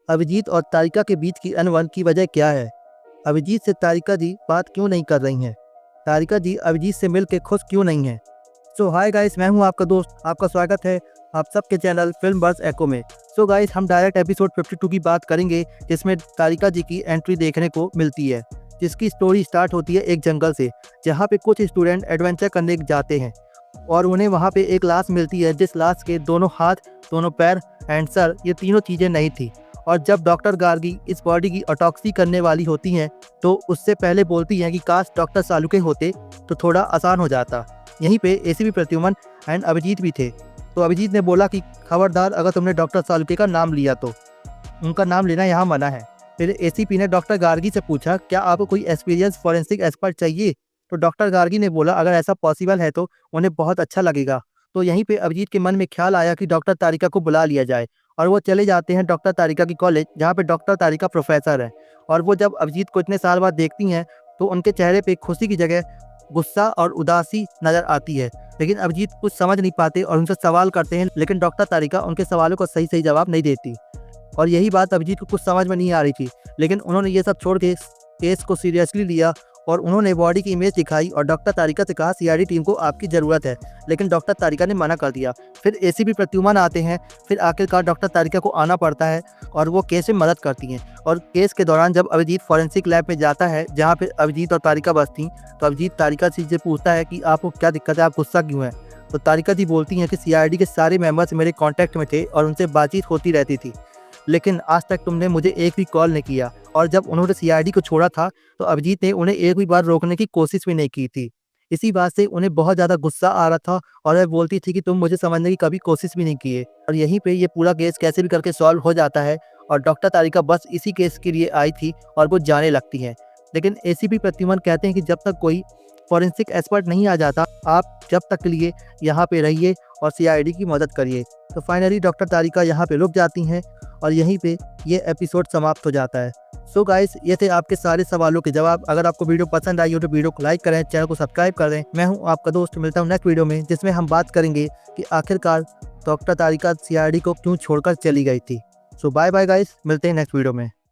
अभिजीत और तारिका के बीच की अनबन की वजह क्या है? अभिजीत से तारिका जी बात क्यों नहीं कर रही हैं? तारिका जी अभिजीत से मिल के खुश क्यों नहीं हैं? सो हाय गाइस, मैं हूं आपका दोस्त। आपका स्वागत है आप सबके चैनल फिल्म बज़ एको में। सो गाइस, हम डायरेक्ट एपिसोड 52 की बात करेंगे, जिसमें तारिका जी की एंट्री देखने को मिलती है, जिसकी स्टोरी स्टार्ट होती है एक जंगल से, जहां पे कुछ स्टूडेंट एडवेंचर करने जाते हैं और उन्हें वहां पे एक लाश मिलती है, जिस लाश के दोनों हाथ, दोनों पैर एंड सर, ये तीनों चीज़ें नहीं थी। और जब डॉक्टर गार्गी इस बॉडी की ऑटोप्सी करने वाली होती हैं, तो उससे पहले बोलती हैं कि काश डॉक्टर सालुके होते तो थोड़ा आसान हो जाता। यहीं पे एसीपी प्रद्युमन एंड अभिजीत भी थे। तो अभिजीत ने बोला कि खबरदार, अगर तुमने डॉक्टर सालुके का नाम लिया तो उनका नाम लेना यहाँ मना है। फिर एसीपी ने डॉक्टर गार्गी से पूछा, क्या आपको कोई एक्सपीरियंस फॉरेंसिक एक्सपर्ट चाहिए? तो डॉक्टर गार्गी ने बोला, अगर ऐसा पॉसिबल है तो उन्हें बहुत अच्छा लगेगा। तो यहीं पे अभिजीत के मन में ख्याल आया कि डॉक्टर तारिका को बुला लिया जाए, और वो चले जाते हैं डॉक्टर तारिका की कॉलेज, जहाँ पे डॉक्टर तारिका प्रोफेसर है। और वो जब अभिजीत को इतने साल बाद देखती हैं, तो उनके चेहरे पे खुशी की जगह गुस्सा और उदासी नजर आती है। लेकिन अभिजीत कुछ समझ नहीं पाते और उनसे सवाल करते हैं, लेकिन डॉक्टर तारिका उनके सवालों को सही सही जवाब नहीं देती। और यही बात अभिजीत को कुछ समझ में नहीं आ रही थी, लेकिन उन्होंने ये सब छोड़ के केस को सीरियसली लिया और उन्होंने बॉडी की इमेज दिखाई और डॉक्टर तारिका से कहा, सीआईडी टीम को आपकी ज़रूरत है। लेकिन डॉक्टर तारिका ने मना कर दिया। फिर एसीपी प्रद्युमन आते हैं। फिर आखिरकार डॉक्टर तारिका को आना पड़ता है और वो केस में मदद करती हैं। और केस के दौरान जब अभिजीत फॉरेंसिक लैब में जाता है, जहाँ पे अभिजीत और तारिका बस थी, तो अभिजीत तारिका से पूछता है कि आपको क्या दिक्कत है, आप गुस्सा क्यों है? तो तारिका जी बोलती हैं कि सीआईडी के सारे मेंबर्स मेरे कांटेक्ट में थे और उनसे बातचीत होती रहती थी, लेकिन आज तक तुमने मुझे एक भी कॉल नहीं किया। और जब उन्होंने सीआईडी को छोड़ा था, तो अभिजीत ने उन्हें एक भी बार रोकने की कोशिश भी नहीं की थी। इसी बात से उन्हें बहुत ज़्यादा गुस्सा आ रहा था और वह बोलती थी कि तुम मुझे समझने की कभी कोशिश भी नहीं किए। और यहीं पे ये पूरा केस कैसे भी करके सॉल्व हो जाता है और डॉक्टर तारिका बस इसी केस के लिए आई थी और वो जाने लगती हैं। लेकिन एसीपी प्रद्युमन कहते हैं कि जब तक कोई फॉरेंसिक एक्सपर्ट नहीं आ जाता, आप जब तक के लिए यहाँ पे रहिए और सीआईडी की मदद करिए। तो फाइनली डॉक्टर तारिका यहाँ पे रुक जाती हैं और यहीं पे ये एपिसोड समाप्त हो जाता है। सो गाइस, ये थे आपके सारे सवालों के जवाब। अगर आपको वीडियो पसंद आई हो तो वीडियो को लाइक करें, चैनल को सब्सक्राइब करें। मैं हूं आपका दोस्त, मिलता हूं नेक्स्ट वीडियो में, जिसमें हम बात करेंगे कि आखिरकार डॉक्टर तारिका सीआईडी को क्यों छोड़कर चली गई थी। सो बाय बाय गाइस, मिलते हैं नेक्स्ट वीडियो में।